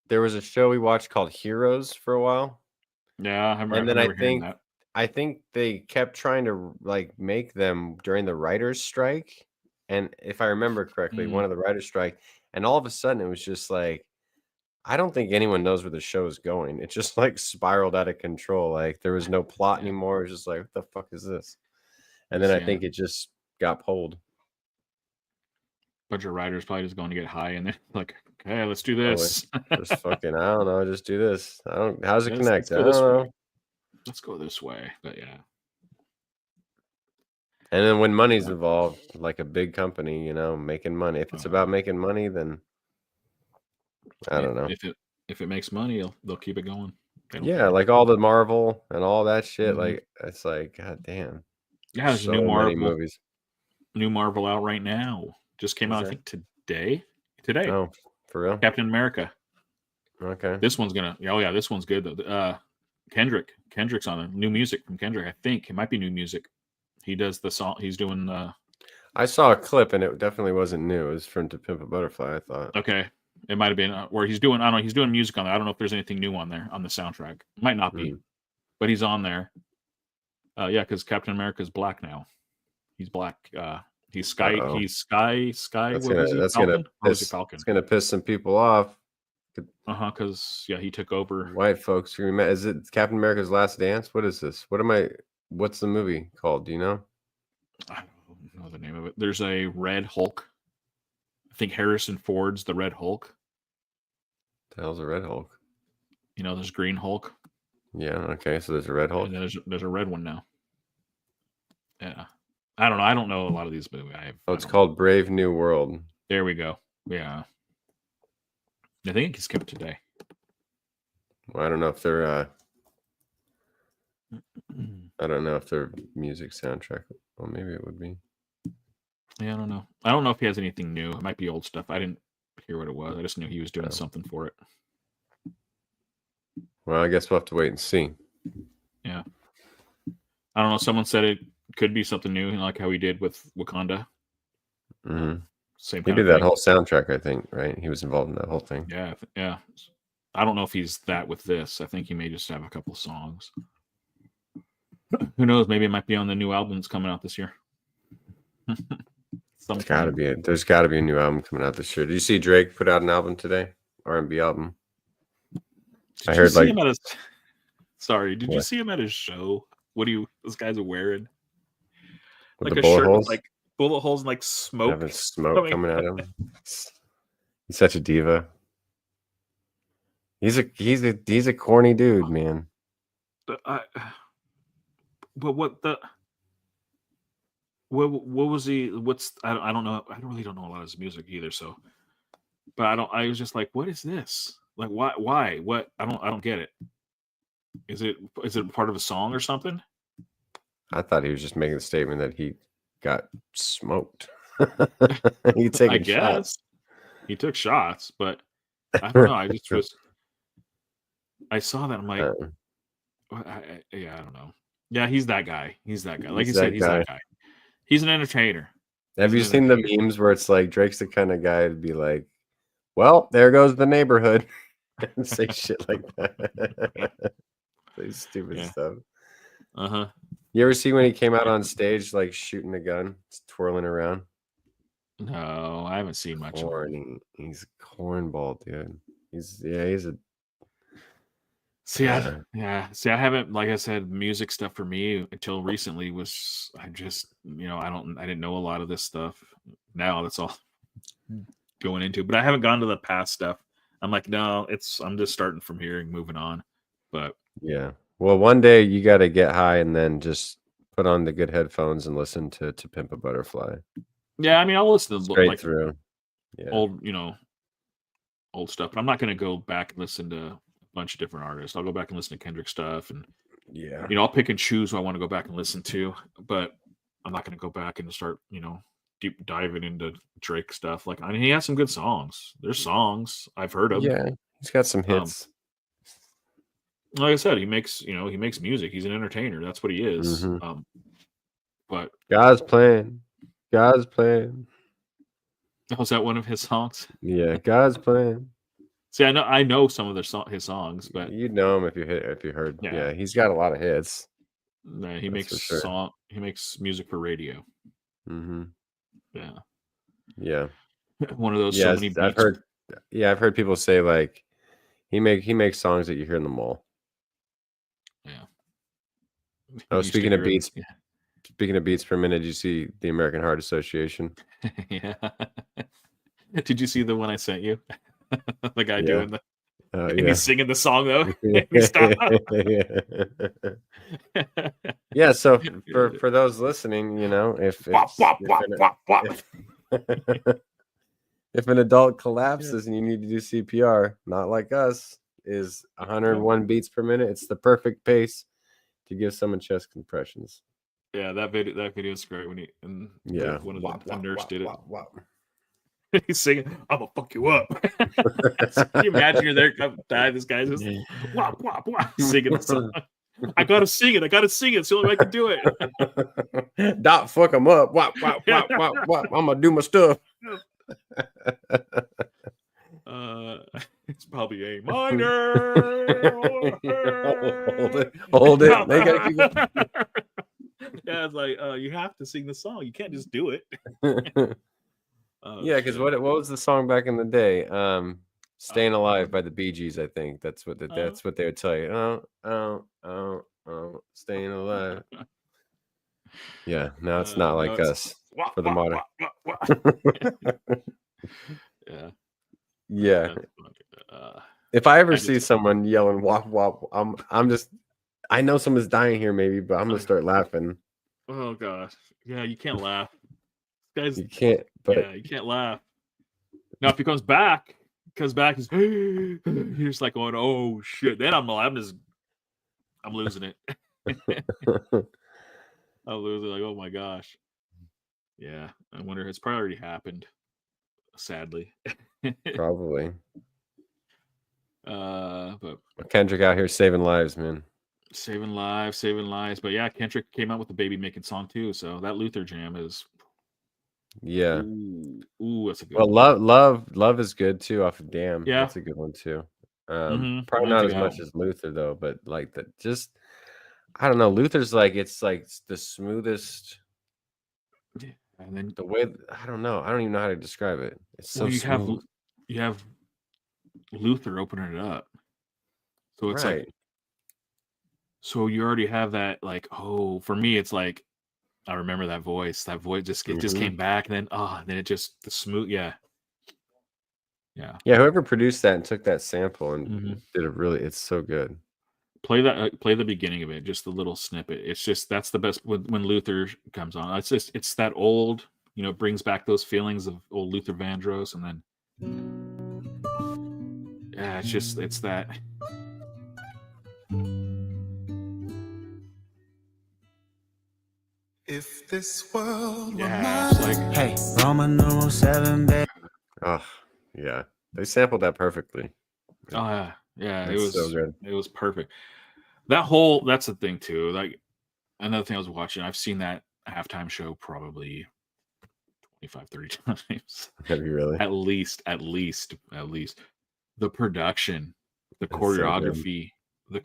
there was a show we watched called Heroes for a while. Yeah, I remember. And then that. I think they kept trying to like make them during the writers' strike. And if I remember correctly, one of the writers' strike, and all of a sudden it was just like, I don't think anyone knows where the show is going. It just like spiraled out of control. Like there was no plot anymore. It was just like, what the fuck is this? And then I think it just got pulled. Bunch of writers probably just going to get high, and they're like, okay, let's do this. Just fucking, I don't know, just do this. How does it connect? I don't know. Let's go this way. But yeah. And then when money's involved, like a big company, making money. If it's about making money, then I don't know. If it makes money, they'll keep it going. They don't Yeah, care. like all the Marvel and all that shit. Mhm. Like it's like, god damn. Yeah, there's So a many movies. new Marvel out right now. Just came Is out, I there? think today. Today, Oh, for real? Captain America. Okay. This one's gonna. Oh yeah, this one's good though. Kendrick's on it. New music from Kendrick. I think it might be new music. He does the song. He's doing. I saw a clip and it definitely wasn't new. It was from To Pimp a Butterfly, I thought. Okay, it might have been where he's doing. I don't know. He's doing music on there. I don't know if there's anything new on there on the soundtrack. Might not be, but he's on there. Yeah, because Captain America is black now. He's black. He's Sky. Uh-oh. He's Sky. That's What was he? that's Falcon? Or was piss, it Falcon? it's gonna piss some people off. Because he took over. White folks who is it Captain America's Last Dance? What is this? What's the movie called? Do you know? I don't know the name of it. There's a Red Hulk. I think Harrison Ford's the Red Hulk. The hell's a Red Hulk? There's Green Hulk. Yeah, okay, so there's a Red Hulk. And there's a red one now. Yeah. I don't know. I don't know a lot of these movies. It's called Brave New World. There we go. Yeah. I think it's coming today. Well, I don't know if they're music soundtrack. Well, maybe it would be. Yeah, I don't know. I don't know if he has anything new. It might be old stuff. I didn't hear what it was. I just knew he was doing something for it. Well, I guess we'll have to wait and see. Yeah. I don't know. Someone said it could be something new, like how he did with Wakanda. Mm-hmm. Same. He did that whole soundtrack, I think, right? He was involved in that whole thing. Yeah, yeah. I don't know if he's that with this. I think he may just have a couple songs. Who knows? Maybe it might be on the new album that's coming out this year. There's got to be a new album coming out this year. Did you see Drake put out an album today? R&B album. I heard like. Did you see him at his show? What those guys are wearing? With like a bullet shirt holes? with like bullet holes and like smoke. Having smoke coming at him. He's such a diva. He's a corny dude, man. But what was he? I don't know. I really don't know a lot of his music either. So, but I was just like, what is this? Like, why? What? I don't get it. Is it part of a song or something? I thought he was just making the statement that he got smoked. He taking shots. He took shots, but I don't know. I just was. I saw that. I'm like, I don't know. Yeah, he's that guy. Like you said, he's that guy. He's an entertainer. Have you seen the memes where it's like Drake's the kind of guy to be like, well, there goes the neighborhood, and say shit like that. Say stupid stuff. You ever see when he came out on stage like shooting a gun, twirling around? No, I haven't seen much. He's a cornball, dude. He's a. See, I haven't, like I said, music stuff for me until recently was I didn't know a lot of this stuff. Now that's all going into, but I haven't gone to the past stuff. I'm like, no, I'm just starting from here and moving on. But yeah, well, one day you got to get high and then just put on the good headphones and listen to Pimp a Butterfly. Yeah, I mean, I'll listen to straight through old stuff, but I'm not going to go back and listen to bunch of different artists. I'll go back and listen to Kendrick stuff, and I'll pick and choose who I want to go back and listen to, but I'm not going to go back and start deep diving into Drake stuff. Like, I mean, he has some good songs. There's songs I've heard of. Yeah, he's got some hits. Like I said, he makes music. He's an entertainer. That's what he is. But God's plan. Was that one of his songs? Yeah, God's plan. See, I know some of his songs, but you'd know him if you heard. Yeah, he's got a lot of hits. No, he makes He makes music for radio. Yeah. Yeah. One of those. So many beats. I've heard people say like he makes songs that you hear in the mall. Yeah. Oh, speaking of beats. Yeah. Speaking of beats for a minute, did you see the American Heart Association? Yeah. Did you see the one I sent you? The guy doing he's singing the song though. Yeah, so for those listening, if an adult collapses and you need to do CPR, not like us, is 101 beats per minute. It's the perfect pace to give someone chest compressions. Yeah, that video is great when he one of the nurse did it. He's singing, "I'm gonna fuck you up." Can you imagine you're there, die? This guy's just wop wop wop singing the song. I gotta sing it. It's the only way I can do it. Doc, fuck him up. Wop wop wop wop wop. I'm gonna do my stuff. It's probably A minor. Hold it. They gotta keep it. Yeah, it's like you have to sing the song. You can't just do it. Yeah, because what was the song back in the day? "Staying Alive" by the Bee Gees. I think that's what they would tell you. Staying alive. Yeah, no, it's not like us for the modern. Yeah. Yeah. If I ever see someone yelling "wop wop," I know someone's dying here, maybe, but I'm gonna start laughing. Oh gosh, yeah, you can't laugh, guys. You can't, but yeah, you can't laugh. Now, if he comes back, he's you're just like going, "Oh shit!" Then I'm losing it. I'm losing like, oh my gosh. Yeah, I wonder. It's probably already happened. Sadly, probably. But Kendrick out here saving lives, man. Saving lives. But yeah, Kendrick came out with the baby making song too. So that Luther jam is. Yeah. Ooh, that's a good. Well, love is good too. Off of Damn. Yeah, that's a good one too. Mhm. Probably not as much as Luther though, but like that. Just I don't know. Luther's it's like the smoothest. And then the way I don't know. I don't even know how to describe it. It's so smooth. You have Luther opening it up, so it's right. like. So you already have that, like, oh, for me, it's like, I remember that voice. That voice just came back, and then it just the smooth, yeah. Whoever produced that and took that sample and did it really, it's so good. Play the beginning of it, just the little snippet. It's just that's the best when Luther comes on. It's that old, brings back those feelings of old Luther Vandross, and then it's that. If this world were it's like, hey, Roman numeral 7, baby. Oh, yeah. They sampled that perfectly. Oh yeah, it It's was so good. It was perfect. That's the thing too. Like another thing I was watching, I've seen that halftime show probably 25, 30 times. Have you really? At least. The production, the choreography, the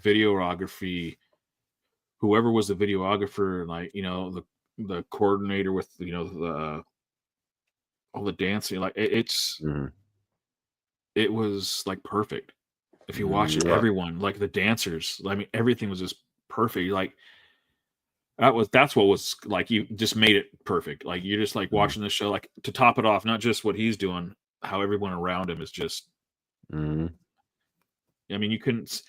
videography, whoever was the videographer, like, the coordinator with, all the dancing, like it was like perfect. If you watch it, everyone, like the dancers, I mean, everything was just perfect. Like that's what was like, you just made it perfect. Like you're just like watching the show, like to top it off, not just what he's doing, how everyone around him is just. I mean, you couldn't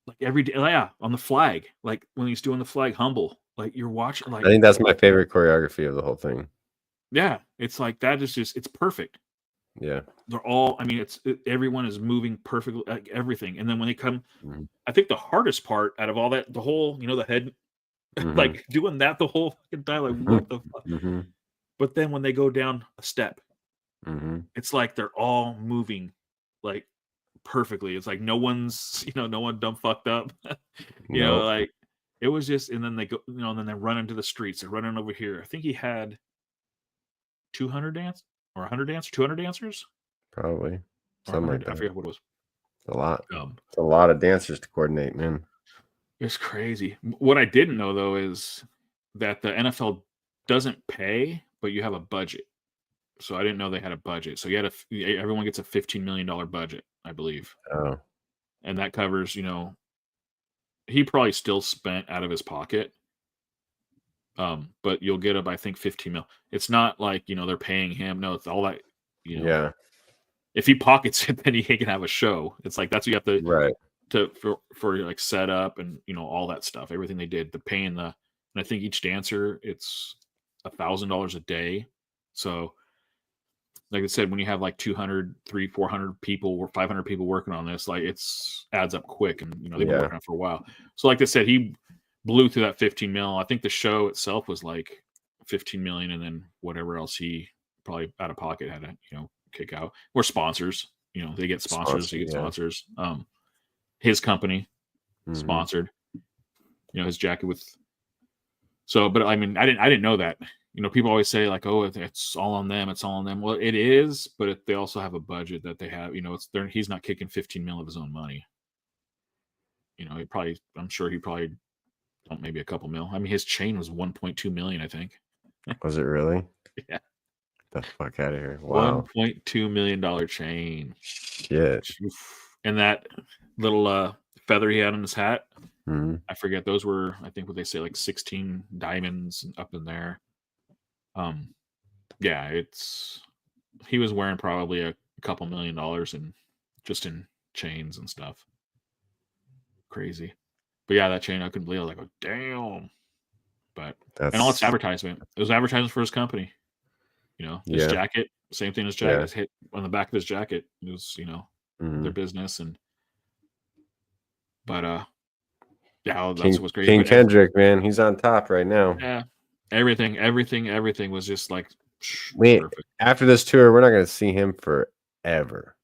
like every day, on the flag, like when he's doing the flag humble, like you're watching. Like I think that's my favorite choreography of the whole thing. Yeah, it's like that is just it's perfect. Yeah, they're all. I mean, everyone is moving perfectly, like everything. And then when they come, I think the hardest part out of all that, the whole, the head, like doing that the whole fucking time, like what the fuck. But then when they go down a step, it's like they're all moving like perfectly. It's like no one's, no one dumb fucked up. Like it was just, and then they go, and then they run into the streets. They're running over here. I think he had 200 dance or 100 dancers, 200 dancers, probably something like that. I forget what it was. It's a lot. It's a lot of dancers to coordinate, man. It's crazy. What I didn't know though is that the NFL doesn't pay, but you have a budget. So I didn't know they had a budget. So everyone gets a $15 million budget, I believe. Oh, and that covers, he probably still spent out of his pocket. But you'll get up, I think, 15 mil. It's not like, they're paying him. No, it's all that, yeah. If he pockets it, then he can have a show. It's like, that's what you have to, for like setup and, all that stuff, everything they did, the paying and I think each dancer, it's $1,000 a day. So like I said, when you have like 200, 300, 400 people or 500 people working on this, like it's adds up quick, and they've been working on it for a while. So like I said, he blew through that 15 mil. I think the show itself was like 15 million, and then whatever else he probably out of pocket had to kick out, or sponsors. They get sponsors. He gets sponsors. His company sponsored. His jacket with. So, but I mean, I didn't know that. People always say like, "Oh, it's all on them. It's all on them." Well, it is, but they also have a budget that they have. He's not kicking 15 mil of his own money. I'm sure he probably dumped maybe a couple mil. I mean, his chain was 1.2 million, I think. Was it really? Yeah. The fuck out of here! Wow. $1.2 million chain. Shit. And that little feather he had on his hat. Mm-hmm. I forget. Those were, I think, what they say, like 16 diamonds up in there. Yeah, he was wearing probably a couple $1 million in chains and stuff. Crazy. But yeah, that chain, I couldn't believe it. I was like, oh, damn. But and all its advertisement. It was advertising for his company. His jacket, same thing as jacket. His hit on the back of his jacket. It was, their business. But that's what's great. King Kendrick, man, he's on top right now. Yeah. Everything was just like perfect. After this tour, we're not going to see him forever.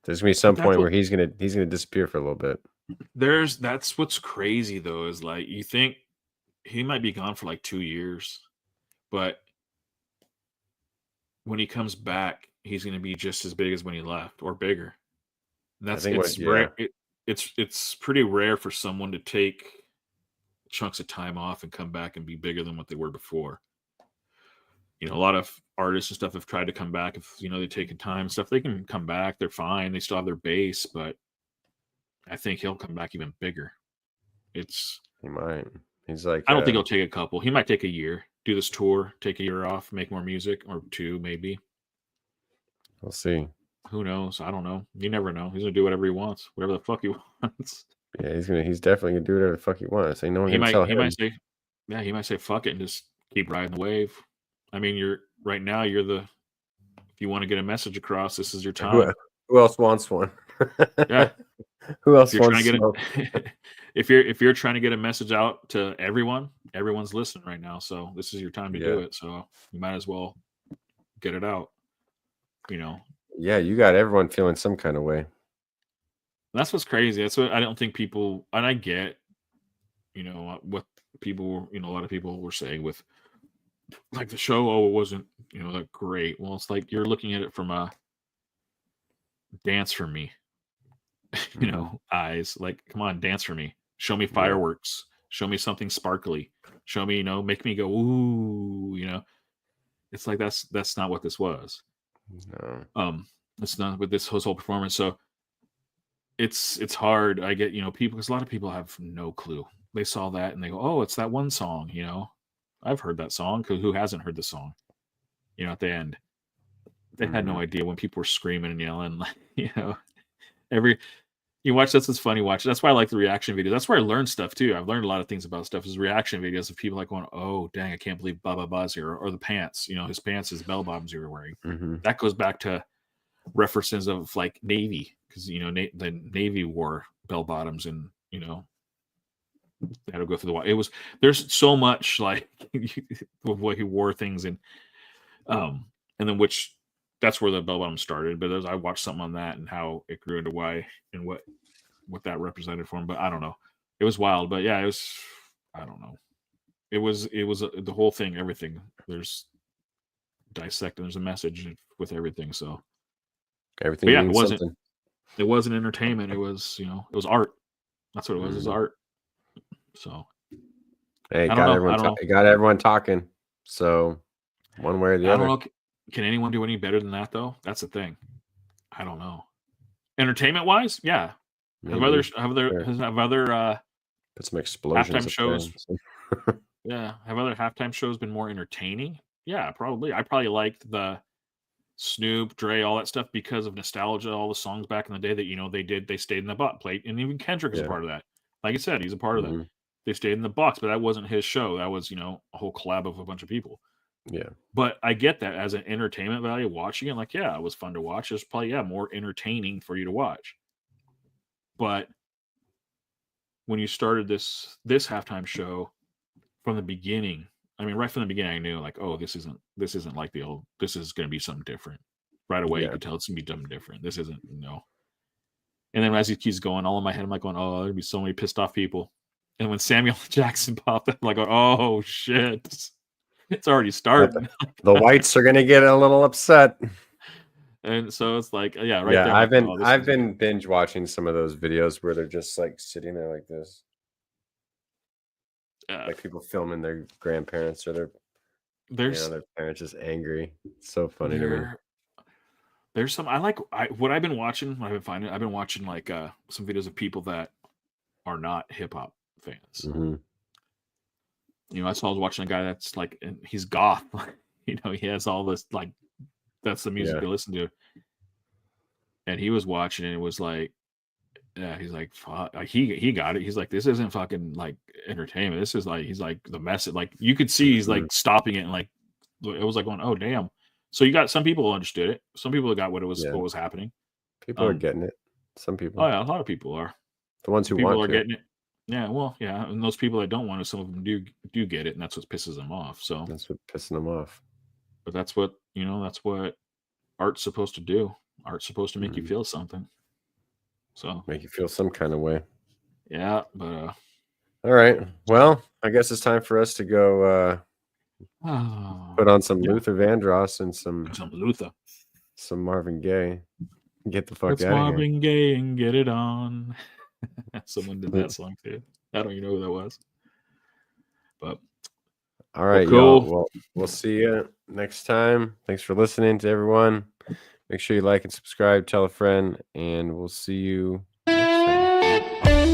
There's going to be some point where he's going to disappear for a little bit. That's what's crazy though, is like you think he might be gone for like 2 years, but when he comes back, he's going to be just as big as when he left, or bigger. And it's pretty rare for someone to take chunks of time off and come back and be bigger than what they were before. A lot of artists and stuff have tried to come back. If they've taken time and stuff, they can come back. They're fine. They still have their base, but I think he'll come back even bigger. He might. He's like, I don't think he'll take a couple. He might take a year, do this tour, take a year off, make more music, or 2 maybe. We'll see. Who knows? I don't know. You never know. He's gonna do whatever he wants, whatever the fuck he wants. Yeah, he's definitely gonna do whatever the fuck he wants. Ain't no one gonna tell him. He might say fuck it and just keep riding the wave. I mean, if you want to get a message across, this is your time. Who else wants one? Yeah. Who else wants to if you're trying to get a message out to everyone's listening right now. So this is your time to do it. So you might as well get it out. Yeah, you got everyone feeling some kind of way. That's what's crazy. That's what I don't think people, and I get, what people, a lot of people were saying with like the show. Oh, it wasn't, that great. Well, it's like you're looking at it from a dance for me, eyes. Like, come on, dance for me. Show me fireworks. Show me something sparkly. Show me, make me go ooh. It's like that's not what this was. No. It's not with this whole performance. So it's hard. I get, people, because a lot of people have no clue. They saw that and they go, oh, it's that one song, I've heard that song. Because who hasn't heard the song? At the end, they had no idea when people were screaming and yelling. You watch this, it's funny watch. That's why I like the reaction videos. That's where I learned stuff too. I've learned a lot of things about stuff is reaction videos of people like going, oh dang, I can't believe blah blah blah's here, or the pants, his pants, his bell bottoms you were wearing. That goes back to references of like Navy, because the Navy wore bell bottoms, and they had to go through the water. There's so much like of what he wore things, and then that's where the bell bottom started. But I watched something on that and how it grew into why and what that represented for him. But I don't know. It was wild. But yeah, I don't know. It was the whole thing, everything. There's dissecting. There's a message with everything. So everything. Yeah, it wasn't entertainment. It was, it was art. That's what it was. It was art. So hey, got everyone talking. So one way or the other. I don't know. Can anyone do any better than that though? That's the thing. I don't know. Entertainment wise, yeah. Have other put some explosions halftime shows? Yeah. Have other halftime shows been more entertaining? Yeah, probably. I probably liked the Snoop, Dre, all that stuff because of nostalgia. All the songs back in the day that they stayed in the box plate, and even Kendrick is a part of that. Like I said, he's a part of that. They stayed in the box, but that wasn't his show. That was a whole collab of a bunch of people. Yeah. But I get that as an entertainment value, watching it, like, yeah, it was fun to watch. It's probably, more entertaining for you to watch. But when you started this halftime show from the beginning, I mean, right from the beginning, I knew like, oh, this isn't like the old. This is going to be something different. Right away, you Yeah. could tell it's going to be something different. This isn't, And then as he keeps going, all in my head, I'm like going, oh, there'd be so many pissed off people. And when Samuel Jackson popped up, I'm like, oh shit, it's already starting. The whites are gonna get a little upset. And so it's like, yeah, right Yeah, there. I've like, been oh, this I've is been good. binge watching some of those videos where they're just like sitting there like this, like people filming their grandparents or their parents just angry. It's so funny to me. There's some what I've been watching. I've been watching like some videos of people that are not hip hop fans. Mm-hmm. I was watching a guy that's like, he's goth. He has all this like, that's the music they listen to. And he was watching it and it was like, yeah, he's like, fuck. Like, he got it. He's like, this isn't fucking like entertainment. This is like, he's like the message. Like you could see he's like stopping it and like it was like going, oh damn. So you got some people who understood it. Some people got what was happening. People are getting it. Some people. Oh yeah, a lot of people are. The ones who people want are to. getting it. Yeah, well, yeah, and those people that don't want to, some of them do get it, and that's what pisses them off. So that's what pissing them off. But that's what that's what art's supposed to do. Art's supposed to make you feel something. So make you feel some kind of way. Yeah, but all right. Well, I guess it's time for us to go put on some Luther Vandross and some Luther. Some Marvin Gaye. Get the fuck out of here. Marvin Gaye and get it on. Someone did that song too. I don't even know who that was. But all right, cool. Y'all. Well, we'll see you next time. Thanks for listening to everyone. Make sure you like and subscribe, tell a friend, and we'll see you next time.